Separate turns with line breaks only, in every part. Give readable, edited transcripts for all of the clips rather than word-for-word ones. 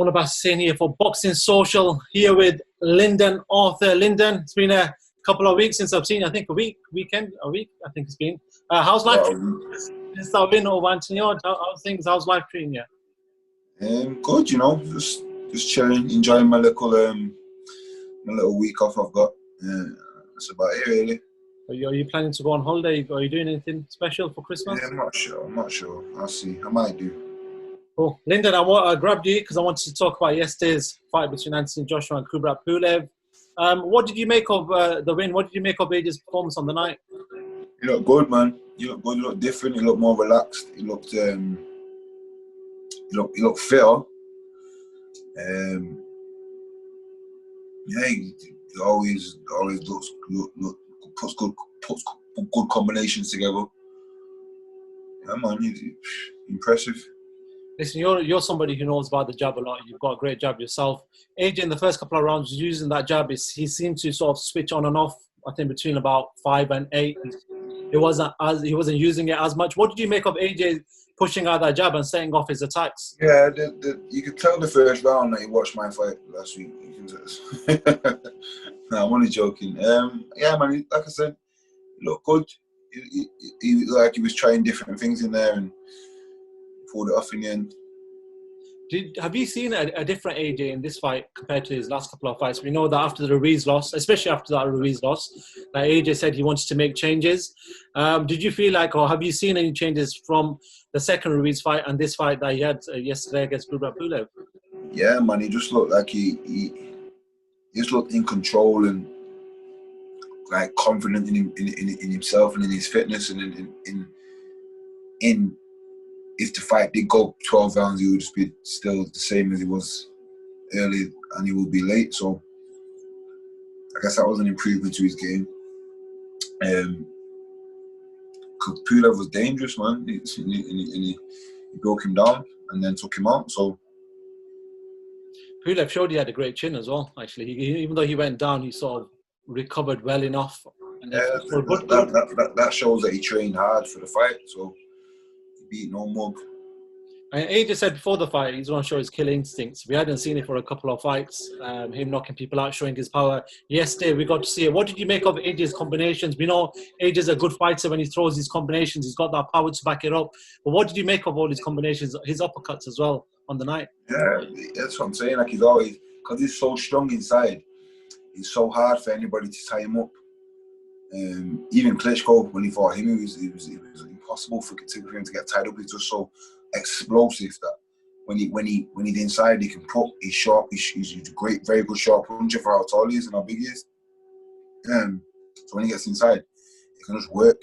all about saying here for Boxing Social, here with Lyndon, author. Lyndon, it's been a couple of weeks since I've seen you. I think a week, I think it's been. How's life since that win over Anthony Yarde? How's things? How's life treating you?
Good, you know, just chilling, enjoying my little week off I've got. That's about it, really.
Are you planning to go on holiday? Are you doing anything special for Christmas?
Yeah, I'm not sure. I'll see. I might do.
Cool. Lyndon, I grabbed you because I wanted to talk about yesterday's fight between Anthony Joshua and Kubrat Pulev. What did you make of the win? What did you make of AJ's performance on the night?
You look good, man. You look good. You look different. You look more relaxed. You looked fitter. Yeah, he always puts good combinations together. Yeah, man, impressive.
Listen, you're somebody who knows about the jab a lot. You've got a great jab yourself. AJ in the first couple of rounds was using that jab. He seemed to sort of switch on and off. I think between about 5 and 8, he wasn't using it as much. What did you make of AJ pushing out that jab and setting off his attacks?
Yeah, you could tell the first round that he watched my fight last week. No, I'm only joking. Yeah, man, like I said, he looked good. He looked like he was trying different things in there and pulled it off in the end.
Have you seen a different AJ in this fight compared to his last couple of fights? We know that after the Ruiz loss, especially after that Ruiz loss, that AJ said he wanted to make changes. Did you feel like, or have you seen any changes from the second Ruiz fight and this fight that he had yesterday against Kubrat Pulev?
Yeah, man, he just looked like he just looked in control and like confident in himself and in his fitness and in if the fight did go 12 rounds, he would just be still the same as he was early, and he would be late. So I guess that was an improvement to his game. Pulev was dangerous, man. He broke him down and then took him out. So
Pulev showed he had a great chin as well. Actually, even though he went down, he sort of recovered well enough. And
that shows that he trained hard for the fight. So he beat no mug.
And AJ said before the fight, he's going to show his killer instincts. We hadn't seen it for a couple of fights, him knocking people out, showing his power. Yesterday, we got to see it. What did you make of AJ's combinations? We know AJ's a good fighter when he throws his combinations. He's got that power to back it up. But what did you make of all his combinations, his uppercuts as well on the night?
Yeah, that's what I'm saying. Like, he's always, because he's so strong inside, it's so hard for anybody to tie him up. Even Klitschko, when he fought him, it was impossible for him to get tied up. He's just so explosive that when he's inside, he can put. He's sharp. He's a great, very good sharp puncher for how tall he is and how big he is. So when he gets inside, he can just work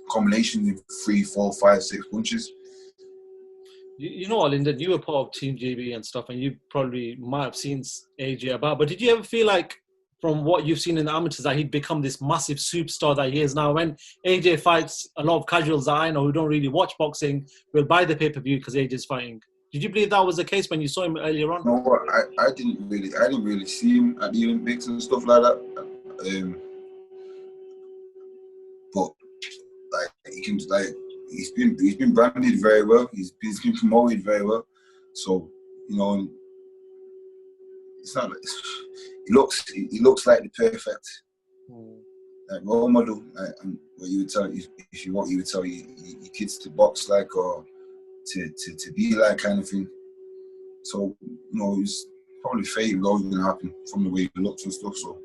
combinations in 3, 4, 5, 6 punches.
You know, Lyndon, you were part of Team GB and stuff, and you probably might have seen AJ about. But did you ever feel like, from what you've seen in the amateurs, that he'd become this massive superstar that he is now? When AJ fights, a lot of casuals that I know who don't really watch boxing will buy the pay-per-view because AJ's fighting. Did you believe that was the case when you saw him earlier on?
No, I didn't really see him at the Olympics and stuff like that. But like he's been branded very well. He's been promoted very well. So, you know, it's not. He looks like the perfect like role model. Like, what you would tell if you want, you would tell your kids to box like, or to be like, kind of thing. So, you know, it's probably fate was always going to happen from the way he looks and stuff. So,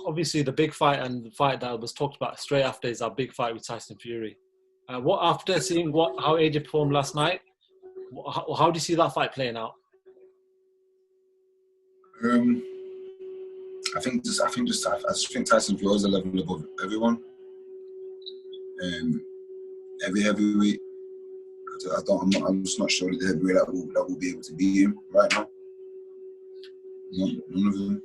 obviously, the big fight and the fight that was talked about straight after is our big fight with Tyson Fury. What after seeing how AJ performed last night, how do you see that fight playing out?
I think Tyson Fury is a level above everyone. Every heavyweight, I'm just not sure that the heavyweight that will be able to beat him right now. None of them.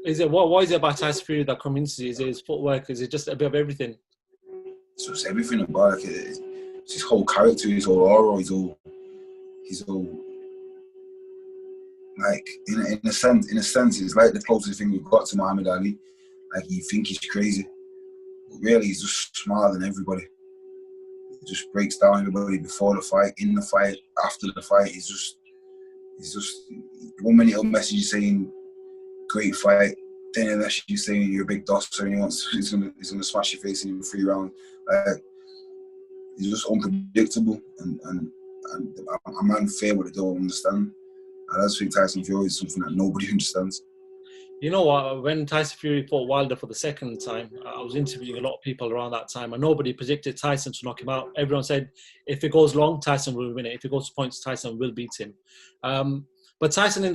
Is it what is it about Tyson Fury that convinces you? Is it his footwork? Is it just a bit of everything?
It's just everything about it. It's his whole character, his whole aura, his whole. Like in a sense, it's like the closest thing we've got to Muhammad Ali. Like, you think he's crazy, but really he's just smarter than everybody. He just breaks down everybody before the fight, in the fight, after the fight. He's just It's just 1 minute he'll message you saying great fight, then he'll message you saying you're a big dosser and he's gonna smash your face in 3 rounds. He's just unpredictable, and I'm unfair what I don't understand. I just think Tyson Fury is something that nobody understands.
You know what? When Tyson Fury fought Wilder for the second time, I was interviewing a lot of people around that time, and nobody predicted Tyson to knock him out. Everyone said if it goes long, Tyson will win it. If it goes to points, Tyson will beat him. But Tyson in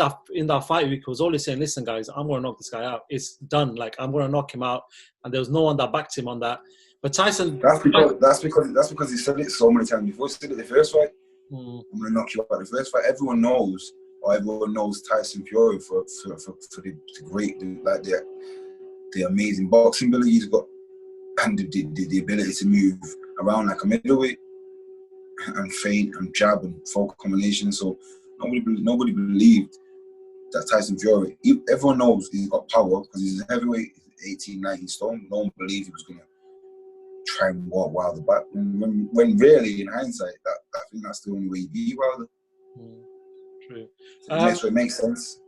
that fight week was always saying, "Listen, guys, I'm going to knock this guy out. It's done. Like I'm going to knock him out." And there was no one that backed him on that. But Tyson,
that's because he said it so many times before. He said it the first fight. I'm going to knock you out the first fight. Everyone knows Tyson Fury for the amazing boxing ability he's got, and the ability to move around like a middleweight and feint and jab and folk combination. So nobody believed that Tyson Fury. Everyone knows he's got power because he's a heavyweight, 18, 19 stone. No one believed he was going to try and walk Wilder back. When really, in hindsight, I think that's the only way you beat Wilder.
True.
So it makes sense.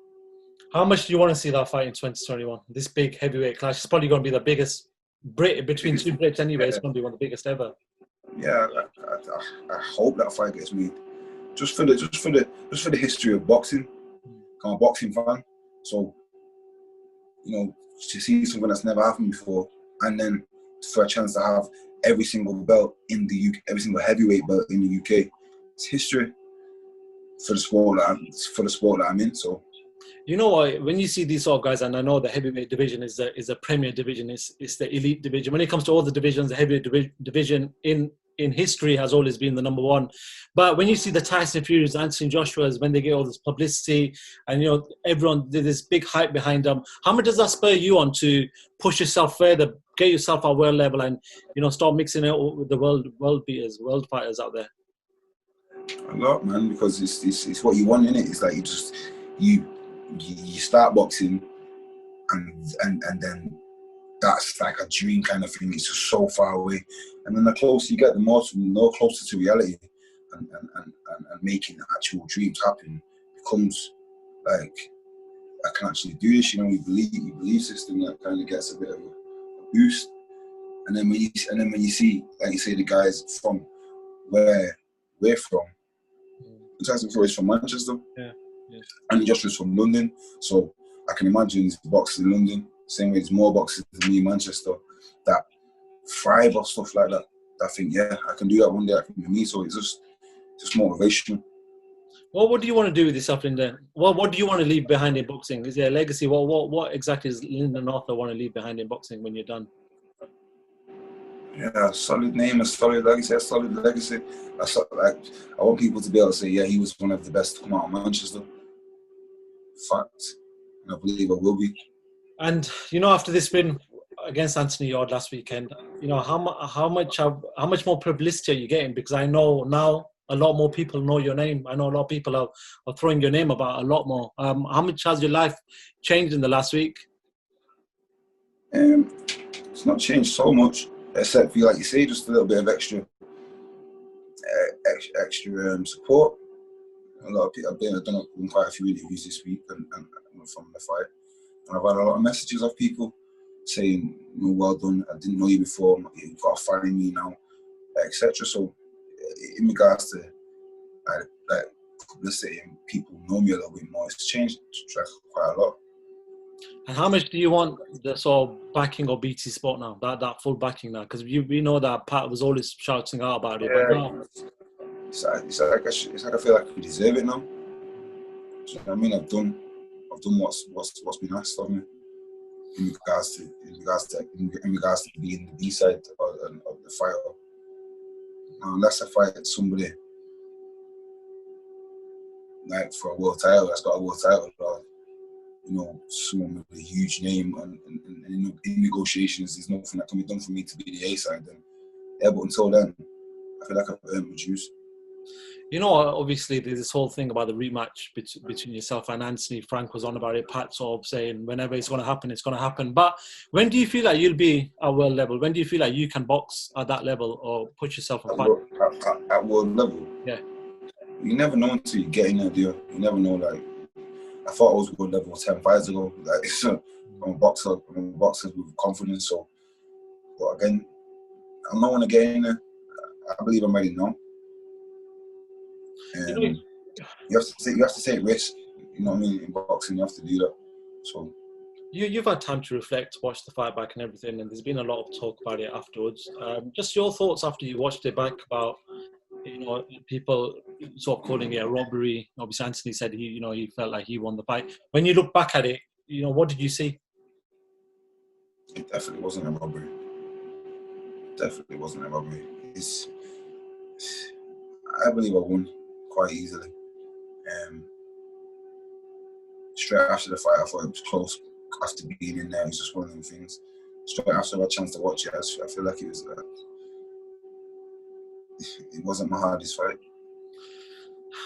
How much do you want to see that fight in 2021? This big heavyweight clash. It's probably going to be the biggest between two Brits anyway. It's going to be one of the biggest ever.
Yeah, I hope that fight gets made. Just for the history of boxing. I'm a boxing fan, so to see something that's never happened before, and then for a chance to have every single belt in the UK, every single heavyweight belt in the UK, it's history for the sport that I'm in. So, you know
what? When you see these sort of guys, and I know the heavyweight division is a premier division, it's the elite division. When it comes to all the divisions, the heavyweight division in history has always been the number one. But when you see the Tyson Furies, Anthony Joshua's, when they get all this publicity and everyone did this big hype behind them, how much does that spur you on to push yourself further, get yourself at world level, and start mixing it with the world beaters, world fighters out there?
A lot, man, because it's what you want in it. It's like you start boxing and then that's like a dream kind of thing. It's just so far away, and then the closer you get, the more closer to reality, and making actual dreams happen becomes like, I can actually do this. You believe system that kind of gets a bit of a boost, and then when you see, like you say, the guys from where we're from. Tyson Fury is from Manchester, and he just was from London. So I can imagine there's boxers in London, same way there's more boxers than me in Manchester that thrive or stuff like that. I think, I can do that one day. I think for me, so it's just motivation.
Well, what do you want to do with yourself, Lyndon? What do you want to leave behind in boxing? Is there a legacy? What exactly does Lyndon Arthur want to leave behind in boxing when you're done?
Yeah, a solid name, a solid legacy, I want people to be able to say, he was one of the best to come out of Manchester. Fact. And I believe I will be.
And, after this win against Anthony Yarde last weekend, how much more publicity are you getting? Because I know now a lot more people know your name. I know a lot of people are throwing your name about a lot more. How much has your life changed in the last week?
It's not changed so much, except for, like you say, just a little bit of extra support. A lot of people. I've done quite a few interviews this week, and from the fight, and I've had a lot of messages of people saying, well done. I didn't know you before. You've got to find me now, etc. So, in regards to like publicity and people know me a little bit more, it's changed quite a lot.
And how much do you want the sort of backing of BT Sport now? That full backing now, because we know that Pat was always shouting out about it. But now,
it's like I feel like we deserve it now. So, I mean, I've done what's been asked of me in regards to being the B side of the fight. Now, unless I fight somebody like for a world title that's got a world title, or someone with a huge name, and in negotiations, there's nothing that can be done for me to be the A side. Then, but until then, I feel like I've earned my dues.
Obviously, there's this whole thing about the rematch between yourself and Anthony. Frank was on about it. Pat sort of saying whenever it's going to happen, it's going to happen. But when do you feel like you'll be at world level? When do you feel like you can box at that level or put yourself on fight?
At world level?
Yeah.
You never know until you get in there, do you? You never know. Like, I thought I was good level 10 fights ago. Like, I'm a boxer with confidence. So, but again, I'm not want to get in there. I believe I'm ready now.
You know,
You have to take risks. You know what I mean? In boxing, you have to do that. So
you've had time to reflect, watch the fight back and everything, and there's been a lot of talk about it afterwards. Just your thoughts after you watched it back about, you know, people sort of calling it a robbery. Obviously, Anthony said he felt like he won the fight. When you look back at it, you know, what did you see?
it definitely wasn't a robbery. I believe I won quite easily. Straight after the fight, I thought it was close. After being in there, it was just one of them things. Straight after I had a chance to watch it, I feel like it was. It wasn't my hardest fight.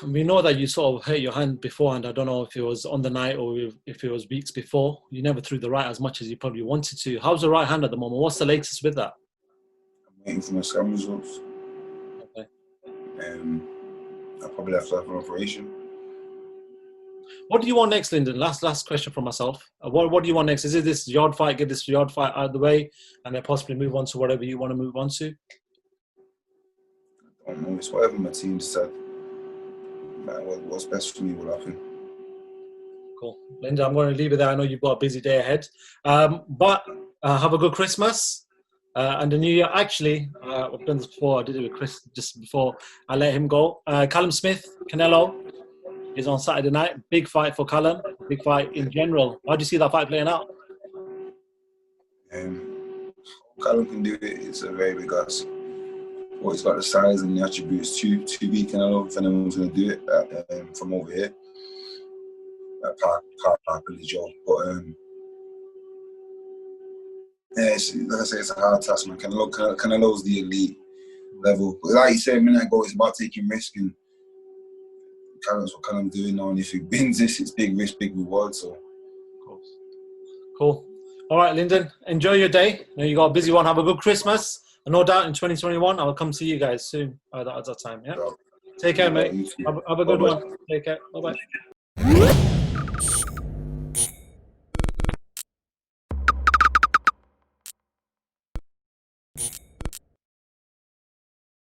We know that you sort of hurt your hand beforehand. I don't know if it was on the night or if it was weeks before. You never threw the right as much as you probably wanted to. How's the right hand at the moment? What's the latest with that?
I'm waiting for my scan results.
Okay.
I probably have to have an operation.
What do you want next, Lyndon? Last question from myself. What do you want next? Is it this Yarde fight? Get this Yarde fight out of the way, and then possibly move on to whatever you want to move on to.
I don't know. It's whatever my team decide. What's best for me will happen.
Cool, Lyndon. I'm going to leave it there. I know you've got a busy day ahead, but have a good Christmas and the New Year. Actually, I've done this before. I did it with Chris just before I let him go. Callum-Smith, Canelo. Is on Saturday night. Big fight for Callum. Big fight in general. How do you see that fight playing out?
Callum can do it. It's a very big ask. Well, he's got the size and the attributes to beat Canelo. If anyone's going to do it from over here, at Park Joe. But yeah, like I say, it's a hard task, man. Canelo's the elite level. But like you said a minute ago, it's about taking risk, and Callum's what Callum's doing now, and if he wins this, it's big risk, big reward. So,
of course. Cool. All right, Lyndon, enjoy your day. I know you got a busy one. Have a good Christmas, and no doubt in 2021, I'll come see you guys soon at that time. Yeah. Take care, mate. Have a good one. Take care. Bye bye.